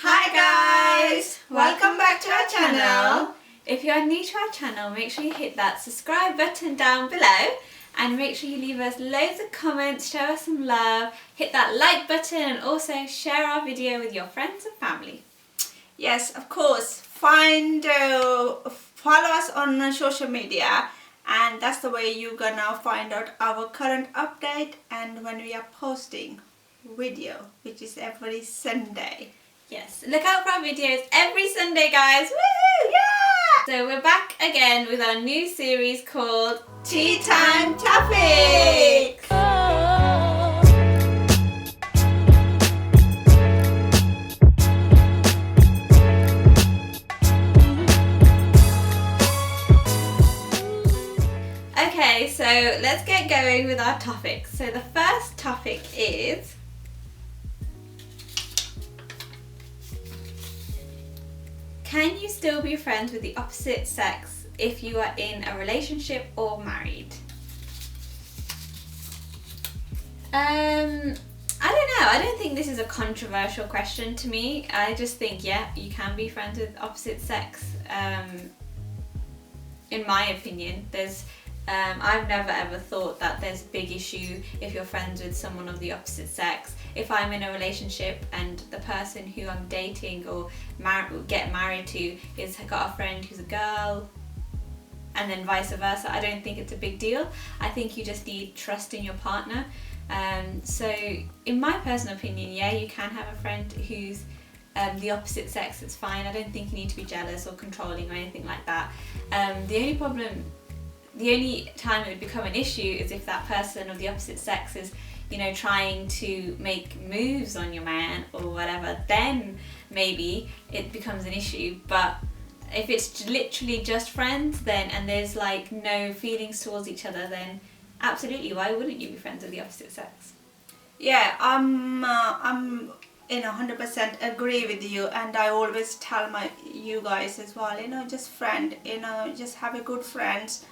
Hi guys! Welcome back to our channel. If you are new to our channel, make sure you hit that subscribe button down below and make sure you leave us loads of comments, show us some love, hit that like button and also share our video with your friends and family. Yes, of course. Follow us on social media, and that's the way you're gonna find out our current update and when we are posting video, which is every Sunday. Yes, look out for our videos every Sunday, guys. Woohoo! Yeah! So we're back again with our new series called Tea Time Topics. Okay, so let's get going with our topics. So the first topic is can you still be friends with the opposite sex if you are in a relationship or married? I don't know. I don't think this is a controversial question to me. I just think, yeah, you can be friends with opposite sex. In my opinion, I've never ever thought that there's a big issue if you're friends with someone of the opposite sex. If I'm in a relationship and the person who I'm dating or get married to is got a friend who's a girl, and then vice versa, I don't think it's a big deal. I think you just need trust in your partner. So in my personal opinion, yeah, you can have a friend who's the opposite sex. It's fine. I don't think you need to be jealous or controlling or anything like that. The only time it would become an issue is if that person of the opposite sex is, trying to make moves on your man or whatever, then maybe it becomes an issue. But if it's literally just friends and there's like no feelings towards each other, then absolutely, why wouldn't you be friends with the opposite sex? Yeah, I'm 100% agree with you, and I always tell you guys as well, just just have a good friends.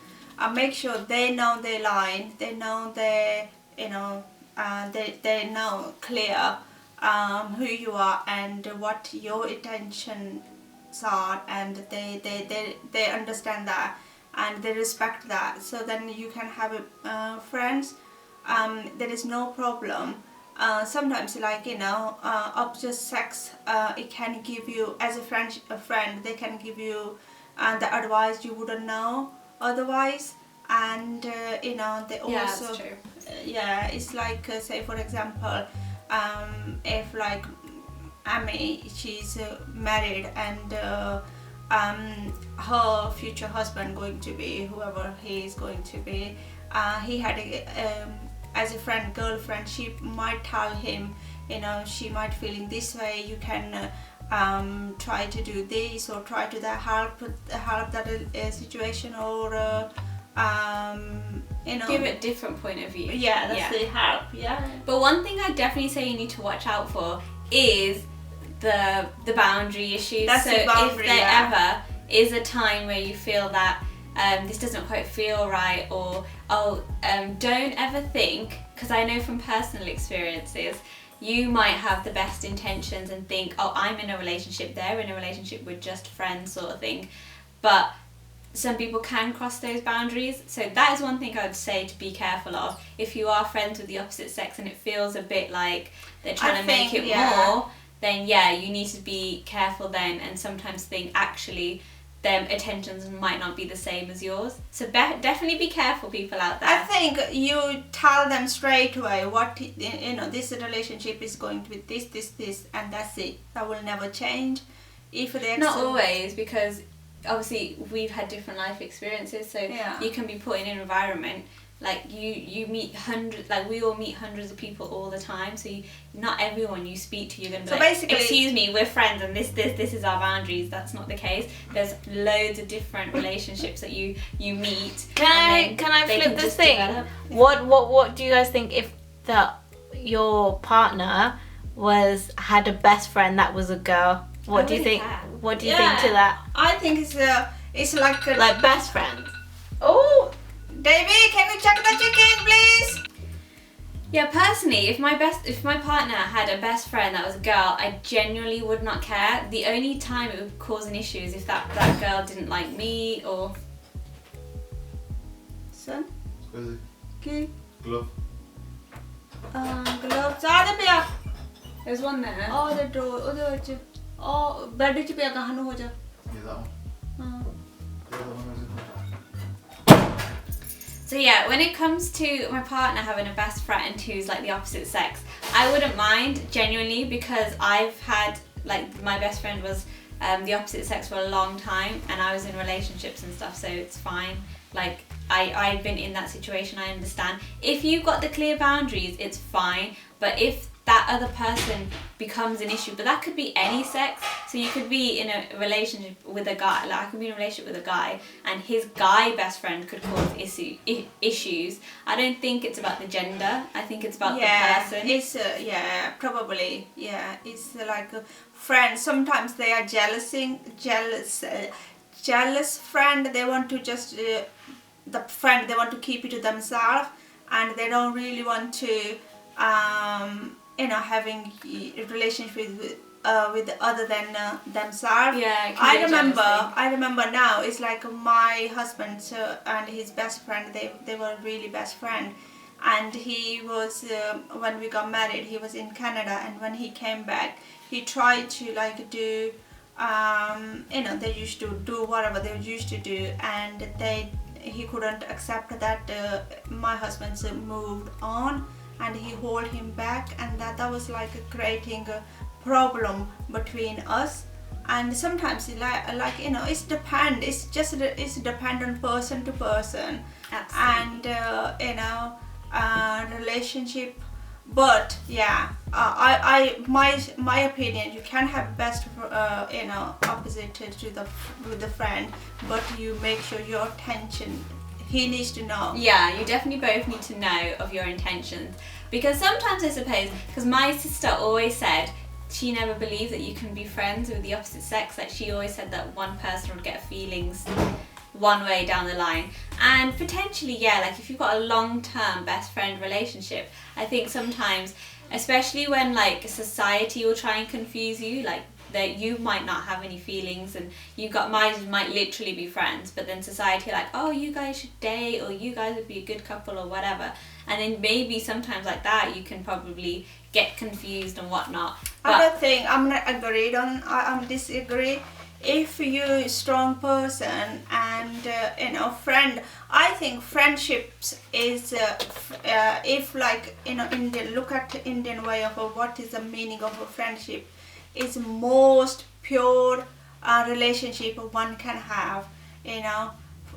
Make sure they know their line, they know they know clear who you are and what your intentions are, and they understand that and they respect that. So then you can have friends. There is no problem. Sometimes, opposite sex, it can give you, as a friend, they can give you the advice you wouldn't know otherwise, and they also, yeah, that's true. It's like, say for example, if like Amy, she's married, and her future husband going to be whoever he is going to be, he had as a girlfriend, she might tell him, she might feeling this way, you can try to do this or try to help that situation, or give it a different point of view. Yeah, that's the help. Yeah. But one thing I definitely say you need to watch out for is the boundary issues. That's so the boundary, if there ever is a time where you feel that this doesn't quite feel right, or don't ever think, because I know from personal experiences, you might have the best intentions and think, I'm in a relationship, they're in a relationship, we're just friends sort of thing. But some people can cross those boundaries. So that is one thing I would say to be careful of. If you are friends with the opposite sex and it feels a bit like they're trying to make it more, then yeah, you need to be careful then, and sometimes think actually their intentions might not be the same as yours. So definitely be careful, people out there. I think you tell them straight away what this relationship is going to be this, and that's it. That will never change. If they not always, because obviously we've had different life experiences, so you can be put in an environment like you meet hundreds, like we all meet hundreds of people all the time, so not everyone you speak to you're going to be basically, excuse me, we're friends and this is our boundaries. That's not the case. There's loads of different relationships that you meet. Can I flip this thing? What do you guys think if your partner had a best friend that was a girl? What do you think? What do you think to that? I think it's like best friends. Oh, Davey, can you check the chicken, please? Yeah, personally, if my partner had a best friend that was a girl, I genuinely would not care. The only time it would cause an issue is if that girl didn't like me or. Son? Squeezy. Okay. Glove. Gloves. Are they? There's one there. Oh, the door. Oh, bed च पिया कहाँ हो जा? Yeah, that one. हाँ. The other one was in. So yeah, when it comes to my partner having a best friend who's like the opposite sex, I wouldn't mind genuinely, because I've had like my best friend was the opposite sex for a long time, and I was in relationships and stuff, so it's fine. Like I've been in that situation, I understand. If you've got the clear boundaries, it's fine. But if that other person becomes an issue, but that could be any sex. So you could be in a relationship with a guy, like I could be in a relationship with a guy, and his guy best friend could cause issues. I don't think it's about the gender. I think it's about the person. It's probably it's like a friend. Sometimes they are jealous friend. They want to just the friend. They want to keep it to themselves, and they don't really want to having a relationship with other than themselves. Yeah, I remember now. It's like my husband and his best friend. They were really best friend, and he was when we got married. He was in Canada, and when he came back, he tried to like do they used to do whatever they used to do, and he couldn't accept that my husband's moved on. And he hold him back, and that was like creating a problem between us. And sometimes it's depend on person to person. Absolutely. And relationship. But yeah, my opinion, you can have best opposite with the friend, but you make sure your attention. He needs to know. Yeah, you definitely both need to know of your intentions, because sometimes I suppose, because my sister always said she never believed that you can be friends with the opposite sex. Like she always said that one person would get feelings one way down the line, and potentially like if you've got a long-term best friend relationship, I think sometimes, especially when like society will try and confuse you, like that you might not have any feelings and might literally be friends, but then society like, oh, you guys should date, or you guys would be a good couple or whatever, and then maybe sometimes like that you can probably get confused and whatnot. I don't think I'm not agreed on. I'm disagree. If you're a strong person and friend, I think friendships is if like Indian, look at the Indian way of what is the meaning of a friendship. Is most pure relationship one can have.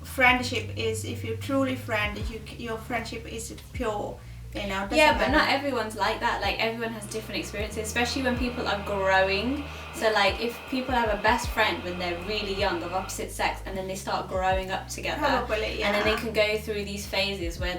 Friendship is if you're truly friend, your friendship is pure. Yeah, but not everyone's like that. Like everyone has different experiences, especially when people are growing. So like if people have a best friend when they're really young of opposite sex, and then they start growing up together, probably, and then they can go through these phases where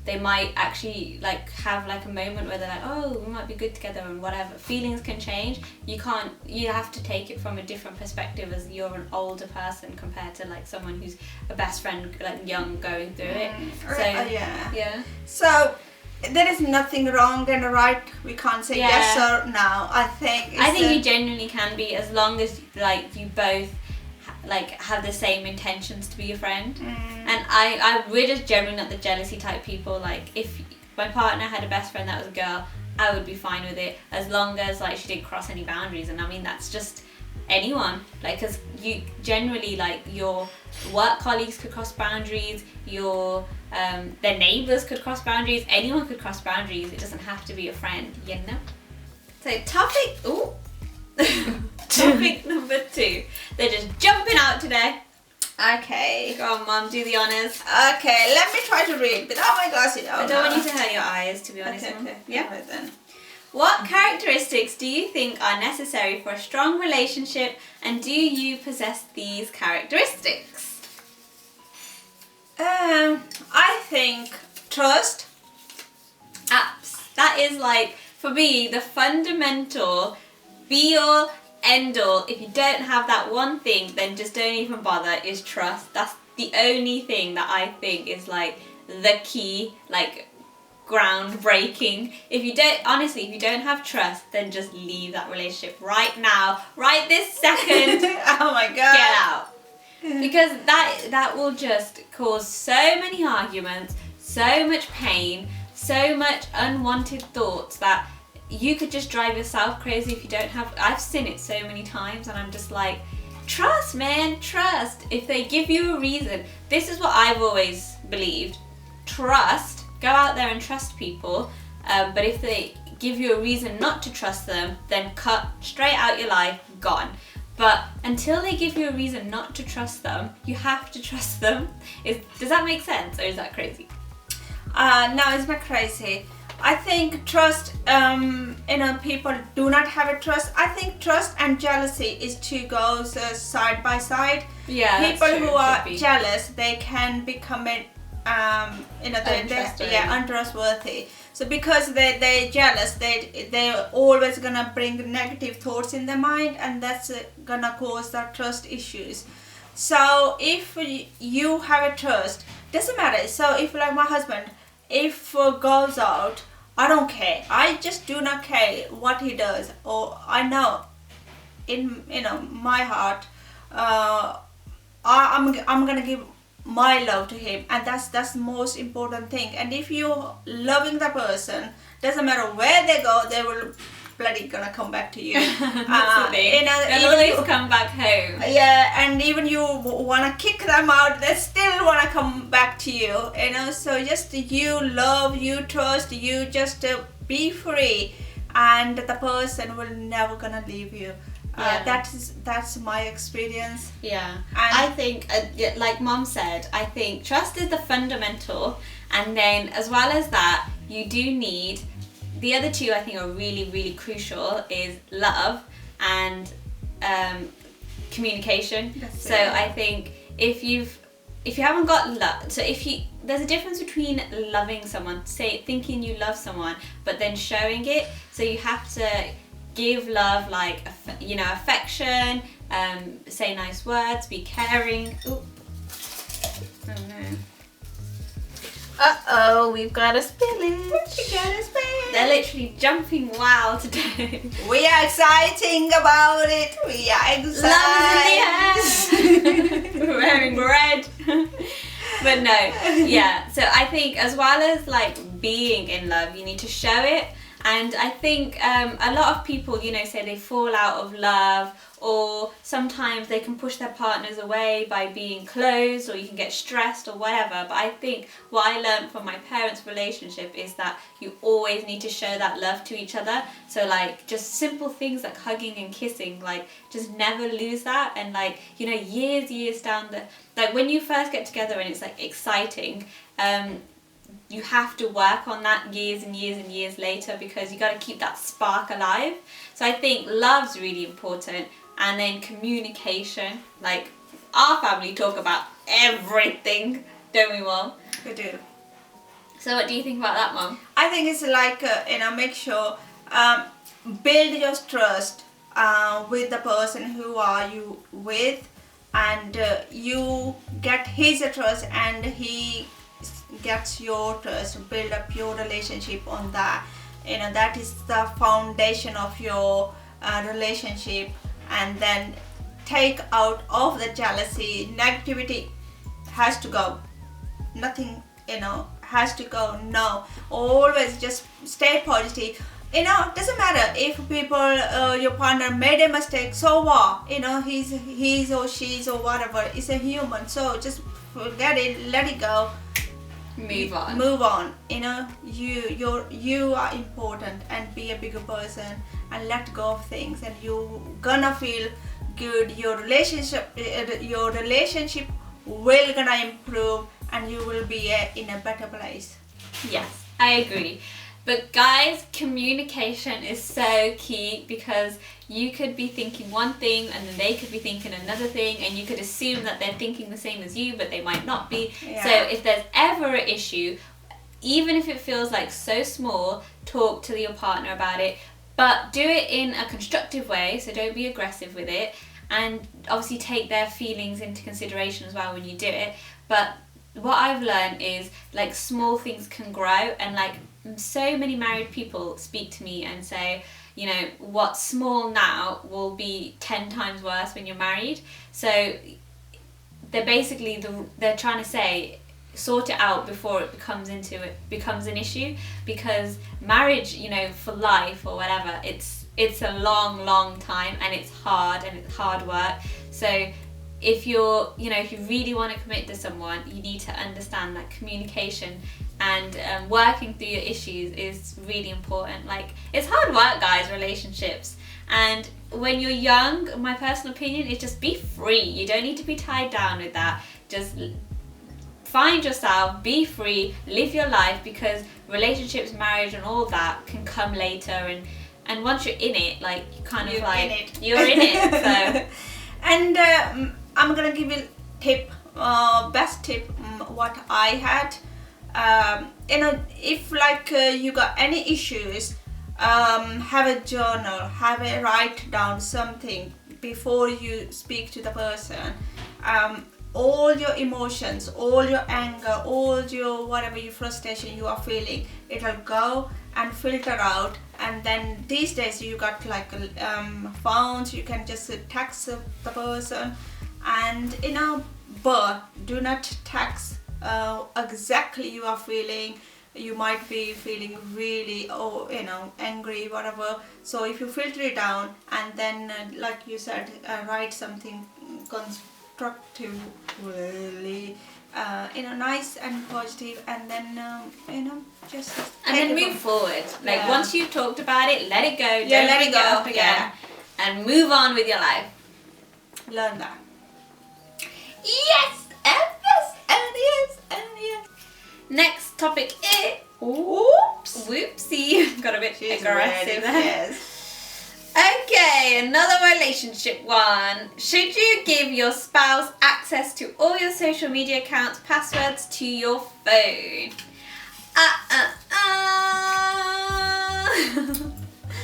they might actually like have like a moment where they're like, oh, we might be good together and whatever. Feelings can change. You have to take it from a different perspective as you're an older person compared to like someone who's a best friend like young going through it. So yeah. So there is nothing wrong and right. We can't say yes or no. I think you genuinely can be, as long as like you both like have the same intentions to be your friend. And we're just generally not the jealousy type people. Like if my partner had a best friend that was a girl, I would be fine with it, as long as like she didn't cross any boundaries. And I mean that's just anyone, like, because you generally like your work colleagues could cross boundaries, your their neighbours could cross boundaries, anyone could cross boundaries. It doesn't have to be a friend, So topic number 2. They're just jumping out today. Okay. Go on, Mum, do the honours. Okay, let me try to read. But oh my gosh, I don't want you to hurt your eyes, to be honest. Okay. Yeah. Right then. What characteristics do you think are necessary for a strong relationship, and do you possess these characteristics? I think trust. Apps. That is like, for me, the fundamental be-all, end-all. If you don't have that one thing, then just don't even bother, is trust. That's the only thing that I think is like the key, like groundbreaking. If you don't have trust, then just leave that relationship right now, right this second. Oh my god. Get out. Because that will just cause so many arguments, so much pain, so much unwanted thoughts that you could just drive yourself crazy if you don't have. I've seen it so many times, and I'm just like, trust, man, trust. If they give you a reason, this is what I've always believed. Trust. Go out there and trust people. But if they give you a reason not to trust them, then cut straight out your life, gone. But until they give you a reason not to trust them, you have to trust them. Does that make sense, or is that crazy? No, it's not crazy. I think trust, people do not have a trust. I think trust and jealousy is two goes side by side. Yeah, people that's true. who are Could be. jealous, they can become untrustworthy. So because they're jealous, they're always gonna bring negative thoughts in their mind, and that's gonna cause the trust issues. So if you have a trust, doesn't matter. So if like my husband, if goes out, I don't care. I just do not care what he does. Or I know in my heart, I'm gonna give my love to him, and that's the most important thing. And if you're loving the person, doesn't matter where they go, they will bloody gonna come back to you. That's the thing. They'll always come back home. Yeah, and even you wanna kick them out, they still wanna come back to you. So just you love, you trust, you just be free, and the person will never gonna leave you. Yeah. That's my experience. Yeah, And I think, like Mom said, I think trust is the fundamental, and then as well as that, you do need the other two. I think are really, really crucial is love and communication. That's So it. I think if you haven't got love, so there's a difference between loving someone, say thinking you love someone, but then showing it. So you have to give love, like affection, say nice words, be caring. Ooh. Oh no. Uh-oh, we've got a spillage. They're literally jumping wild today. We are exciting about it. We are excited. Love is in the air. We're wearing red. But no, yeah. So I think as well as like being in love, you need to show it. And I think a lot of people, say they fall out of love, or sometimes they can push their partners away by being closed, or you can get stressed or whatever. But I think what I learned from my parents' relationship is that you always need to show that love to each other. So like just simple things like hugging and kissing, like just never lose that. And like, years down like when you first get together and it's like exciting, you have to work on that years and years and years later, because you got to keep that spark alive. So I think love's really important, and then communication. Like our family talk about everything, don't we, Mom? We do. So what do you think about that, Mom? I think it's like make sure build your trust with the person who are you with, and you get his trust and he gets your trust. Build up your relationship on that. That is the foundation of your relationship. And then take out of the jealousy, negativity has to go. Nothing has to go. No, always just stay positive. Doesn't matter if people, your partner made a mistake, so what? He's or she's or whatever, is a human. So just forget it, let it go. Move on. You are important, and be a bigger person and let go of things, and you gonna feel good. Your relationship will gonna improve, and you will be in a better place. Yes, I agree. But guys, communication is so key, because you could be thinking one thing and then they could be thinking another thing, and you could assume that they're thinking the same as you, but they might not be. Yeah. So if there's ever an issue, even if it feels like so small, talk to your partner about it, but do it in a constructive way, so don't be aggressive with it, and obviously take their feelings into consideration as well when you do it. But what I've learned is like small things can grow, and like so many married people speak to me and say, you know, what's small now will be 10 times worse when you're married. So they're basically they're trying to say, sort it out before it becomes an issue, because marriage, you know, for life or whatever, it's a long time, and it's hard work. So if you really want to commit to someone, you need to understand that communication and working through your issues is really important. Like, it's hard work, guys, relationships. And when you're young, my personal opinion is just be free. You don't need to be tied down with that. Just find yourself, be free, live your life, because relationships, marriage and all that can come later, and once you're in it, like, you're in it. So and I'm gonna give you a tip, best tip, what I had. You know, if like you got any issues, have a journal, write down something before you speak to the person. All your emotions, all your anger, all your whatever your frustration you are feeling, it'll go and filter out. And then these days you got like phones, you can just text the person, and you know, but do not text exactly you are feeling. You might be feeling really angry, whatever. So if you filter it down, and then like you said, write something constructively, nice and positive, and then just and then move forward. Like, once you've talked about it, let it go. Don't let it bring go up again, and move on with your life. Learn that. Yes, and yes, and yes, and yes. Next topic is whoopsie. Got a bit aggressive there. Yes. Okay, another relationship one. Should you give your spouse access to all your social media accounts, passwords to your phone?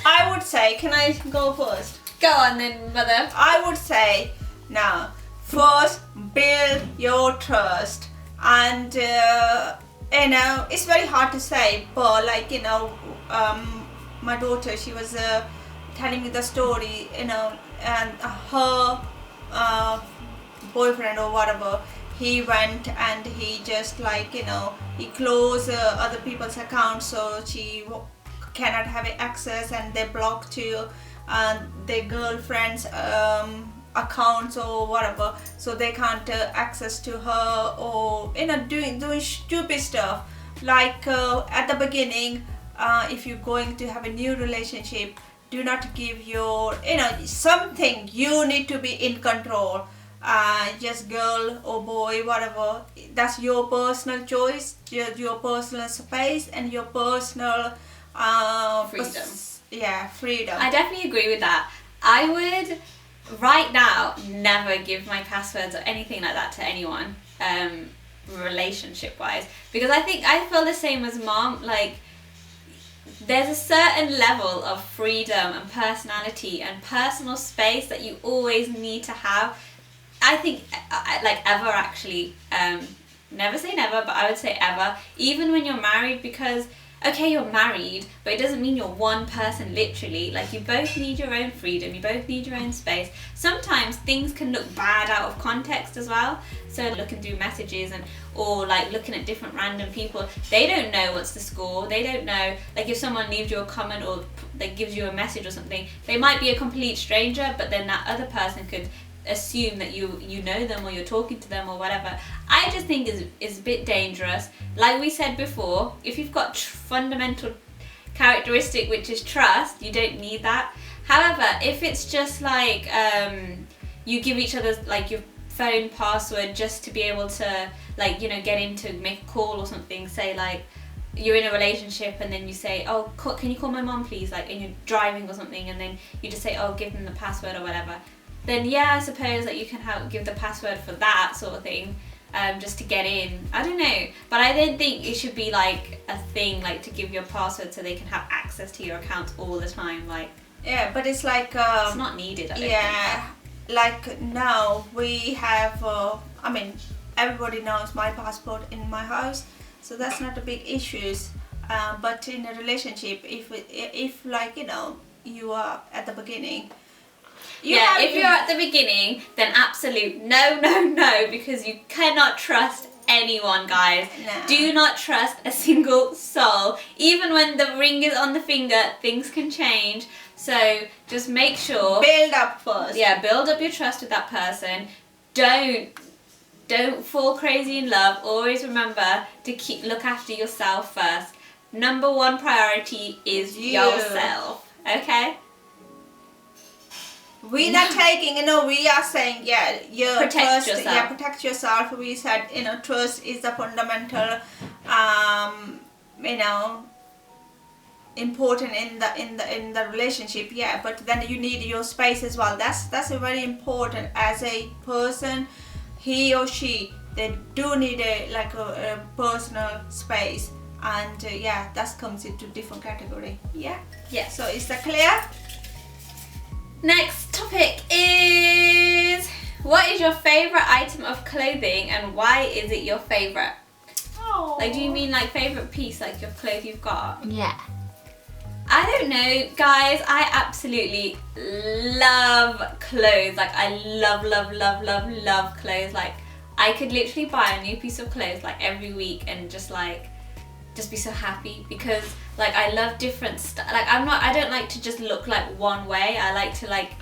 I would say, can I go first? Go on then, mother. I would say, now, first build your trust, and it's very hard to say, but like my daughter, she was telling me the story, and her boyfriend or whatever, he went and he just he closed other people's accounts, so she cannot have access, and they blocked you their girlfriend's accounts or whatever, so they can't access to her, or doing stupid stuff. Like at the beginning, if you're going to have a new relationship, do not give your something, you need to be in control. Just girl or boy, whatever, that's your personal choice, your personal space, and your personal Freedom. Freedom. I definitely agree with that. I would right now never give my passwords or anything like that to anyone, relationship wise, because I feel the same as Mom. Like, there's a certain level of freedom and personality and personal space that you always need to have. I think ever, actually, never say never, but I would say ever, even when you're married, because okay, you're married, but it doesn't mean you're one person, literally. Like, you both need your own freedom, you both need your own space. Sometimes things can look bad out of context as well. So looking through messages or like looking at different random people, they don't know what's the score. They don't know, like, if someone leaves you a comment or like gives you a message or something, they might be a complete stranger, but then that other person could assume that you know them, or you're talking to them or whatever. I just think is a bit dangerous. Like we said before, if you've got fundamental characteristic which is trust, you don't need that. However, if it's just like you give each other like your phone password just to be able to get in to make a call or something, say like you're in a relationship and then you say, oh, can you call my mom please, like, and you're driving or something, and then you just say, oh, give them the password or whatever, then yeah, I suppose that you can give the password for that sort of thing, just to get in. I don't know, but I don't think it should be like a thing, like to give your password so they can have access to your account all the time. Like, yeah, but it's like it's not needed. I don't think. Like now we have. Everybody knows my passport in my house, so that's not a big issue. But in a relationship, if like you are at the beginning. If you're at the beginning, then absolute no, because you cannot trust anyone, guys. No. Do not trust a single soul. Even when the ring is on the finger, things can change. So just make sure. Build up first. Yeah, build up your trust with that person. Don't fall crazy in love. Always remember to look after yourself first. Number one priority is yourself. Okay? We're not taking, we are saying, Protect trust, yourself. Yeah, protect yourself. We said, trust is the fundamental, important in the relationship. Yeah, but then you need your space as well. That's very important. As a person, he or she, they do need a personal space, and that comes into different category. Yeah. So is that clear? Next topic is, what is your favorite item of clothing and why is it your favorite? Oh. Like, do you mean like favorite piece, like your clothes you've got? Yeah. I don't know, guys. I absolutely love clothes. Like, I love clothes. Like, I could literally buy a new piece of clothes like every week and just be so happy, because like I love different stuff. Like, I don't like to just look like one way. I like to like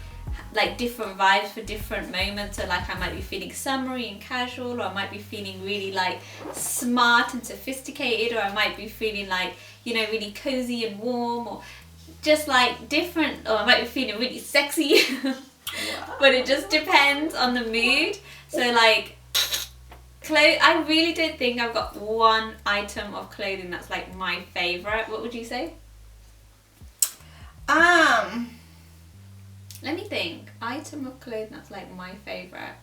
different vibes for different moments. So like I might be feeling summery and casual, or I might be feeling really like smart and sophisticated, or I might be feeling like, really cozy and warm, or just like different, or I might be feeling really sexy. But it just depends on the mood. So like, I really don't think I've got one item of clothing that's like my favourite. What would you say? Let me think. Item of clothing that's like my favourite.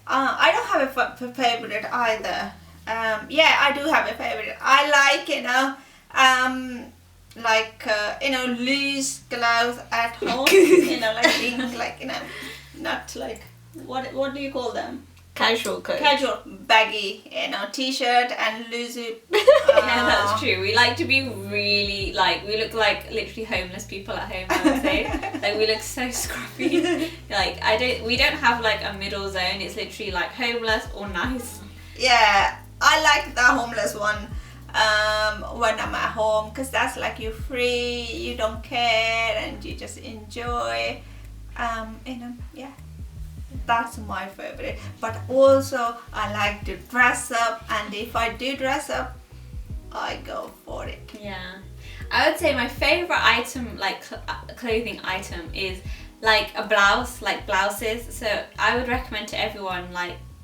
I don't have a favorite either. I do have a favorite. I like loose clothes at home. Not like what do you call them? Casual clothes. Casual, baggy, t-shirt and loose. Yeah, that's true. We like to be really we look like literally homeless people at home, I would say. Like, we look so scruffy. Like, we don't have like a middle zone. It's literally like homeless or nice. Yeah, I like the homeless one when I'm at home, because that's like you're free, you don't care, and you just enjoy. That's my favorite. But also I like to dress up, and if I do dress up, I go for it. Yeah, I would say my favorite item, like clothing item, is like a blouse, like blouses. So I would recommend to everyone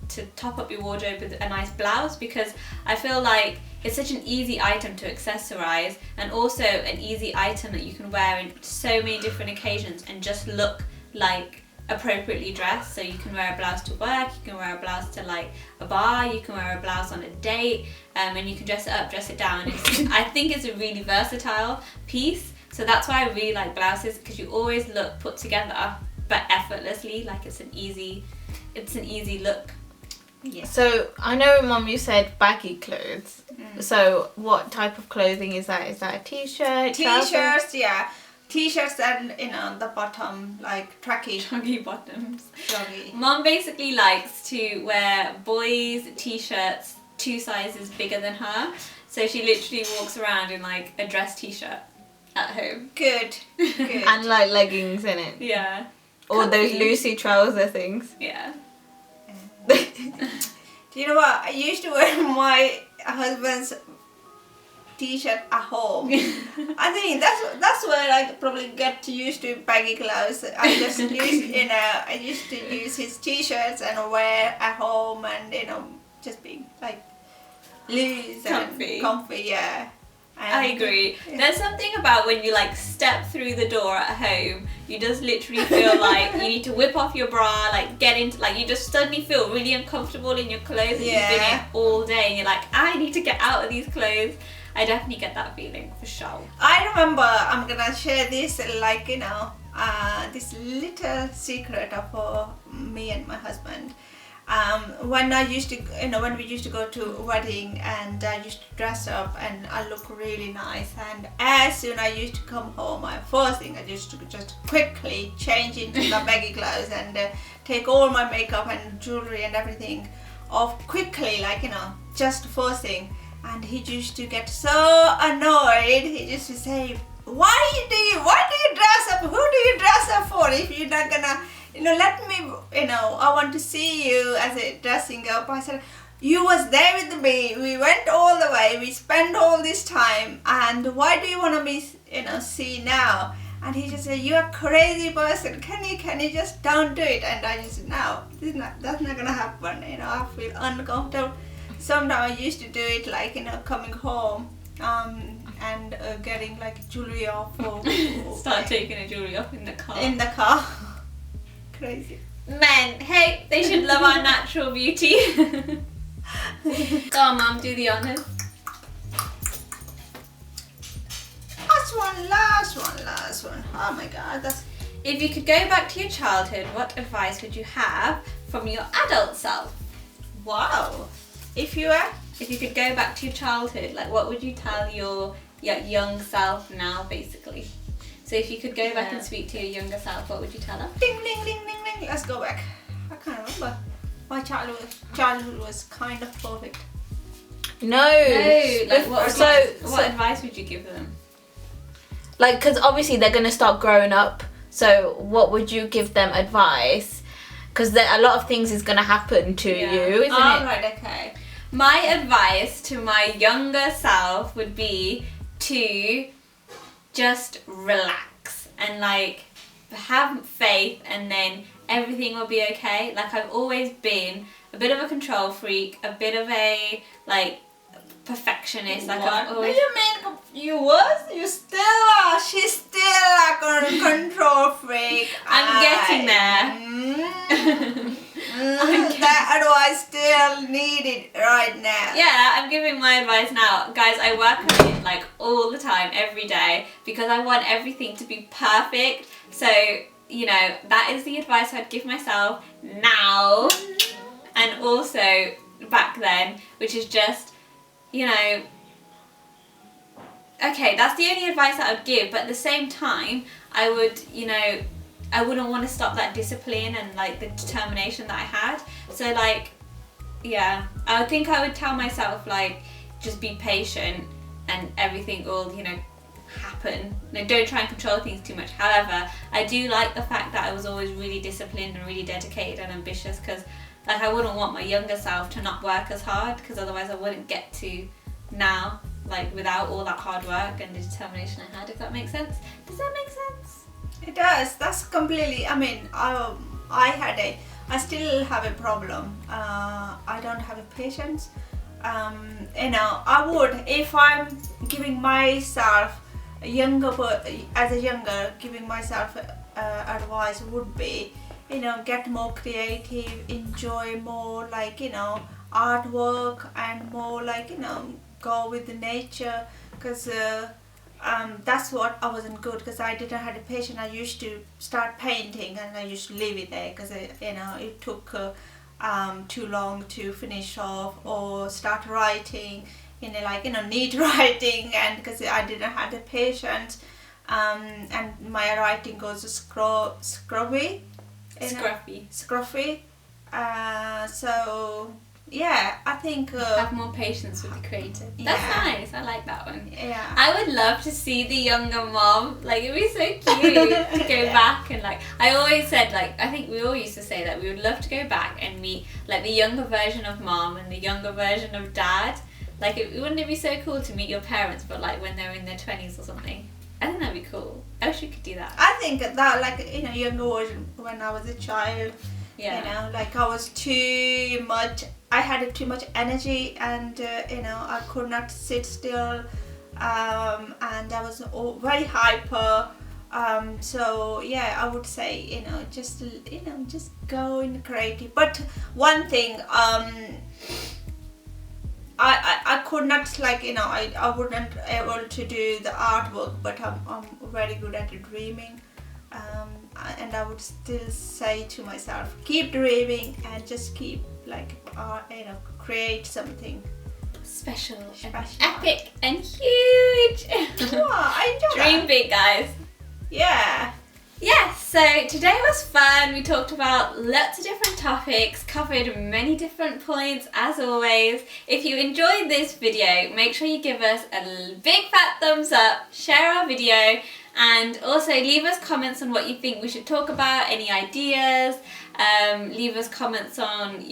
to top up your wardrobe with a nice blouse, because I feel like it's such an easy item to accessorize, and also an easy item that you can wear in so many different occasions and just look like appropriately dressed. So you can wear a blouse to work, you can wear a blouse to like a bar, you can wear a blouse on a date, and you can dress it up, dress it down. I think it's a really versatile piece. So that's why I really like blouses, because you always look put together but effortlessly. Like, it's an easy look. Yeah. So I know, Mom, you said baggy clothes. So what type of clothing is that? Is that a t-shirt? T-shirts, trousers? yeah. T-shirts and the bottom, like Chuggy bottoms. Chuggy. Mom basically likes to wear boys' t-shirts 2 sizes bigger than her. So she literally walks around in like a dress t-shirt at home. Good. And like leggings in it. Yeah. Or those Comfy. loosey trouser things. Yeah. Do you know what? I used to wear my husband's t-shirt at home. I think that's where I probably get used to baggy clothes. I used to use his t-shirts and wear at home, and just be like loose Comfy. and comfy. Yeah. I agree. There's something about when you like step through the door at home, you just literally feel like you need to whip off your bra, like get into, like, you just suddenly feel really uncomfortable in your clothes that you've been in all day, and you're like, I need to get out of these clothes. I definitely get that feeling, for sure. I remember, I'm gonna share this, this little secret of me and my husband. When I used to, when we used to go to a wedding, and I used to dress up and I look really nice, and as soon I used to come home, my first thing I used to just quickly change into the baggy clothes and take all my makeup and jewelry and everything off quickly, just first thing. And he used to get so annoyed. He used to say, why do you dress up? Who do you dress up for if you're not gonna, let me, I want to see you as a dressing up. I said, you was there with me. We went all the way. We spent all this time. And why do you want to be, see now? And he just said, you're a crazy person. Can you just don't do it? And I just said, no, that's not gonna happen. I feel uncomfortable. Sometimes I used to do it coming home and getting jewelry off or Start taking a jewelry off in the car. Crazy. Men, hey, they should love our natural beauty. Go on, Mum, do the honours. Last one. Oh my god, that's... If you could go back to your childhood, what advice would you have from your adult self? Wow. If you could go back to your childhood, what would you tell your young self now, basically? So if you could go back and speak to your younger self, what would you tell her? Ding, ding, ding, ding, ding. Let's go back. I can't remember. My childhood was kind of perfect. No. What advice would you give them? Because obviously they're going to start growing up. So what would you give them advice? Because a lot of things is going to happen to you, isn't it? Right, okay. My advice to my younger self would be to just relax and have faith, and then everything will be okay. I've always been a bit of a control freak, a bit of a perfectionist. What do you mean you was? You still are. She's still a control freak. I'm getting there. That advice still needed right now. Yeah, I'm giving my advice now. Guys, I work on it all the time, every day, because I want everything to be perfect. So, that is the advice I'd give myself now and also back then, which is just, okay, that's the only advice that I would give, but at the same time, I would, I wouldn't want to stop that discipline and the determination that I had. So yeah, I think I would tell myself just be patient and everything will, happen. Don't try and control things too much. However, I do like the fact that I was always really disciplined and really dedicated and ambitious, because I wouldn't want my younger self to not work as hard, because otherwise I wouldn't get to now, without all that hard work and the determination I had, if that makes sense. Does that make sense? It does. That's completely, I still have a problem. I don't have a patience. I would, if I'm giving myself giving myself advice would be, get more creative, enjoy more artwork, and more go with the nature, because that's what I wasn't good, because I didn't have the patience. I used to start painting and I used to leave it there because it took too long to finish off, or start writing neat writing, and because I didn't have the patience, and my writing goes scruffy. So yeah, I think have more patience with the creative. That's nice. I like that one. Yeah, I would love to see the younger mom. It'd be so cute to go back and I always said I think we all used to say that we would love to go back and meet the younger version of mom and the younger version of dad. Wouldn't it be so cool to meet your parents, but when they're in their 20s or something? I think that'd be cool. I wish we could do that. I think that younger version when I was a child. Yeah. I was I had too much energy, and I could not sit still, and I was very hyper. So yeah, I would say just go in creative. But one thing, I could not I wouldn't able to do the artwork, but I'm very good at dreaming. and I would still say to myself, keep dreaming and just keep create something special, special. And epic and huge. Wow, I enjoy Dream that. big, guys. Yeah. Yes, so today was fun. We talked about lots of different topics, covered many different points as always. If you enjoyed this video, make sure you give us a big fat thumbs up, share our video, and also leave us comments on what you think we should talk about, any ideas. Leave us comments on,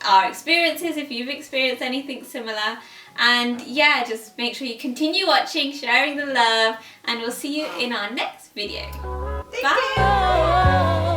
our experiences if you've experienced anything similar. And yeah, just make sure you continue watching, sharing the love, and we'll see you in our next video. Thank Bye. you.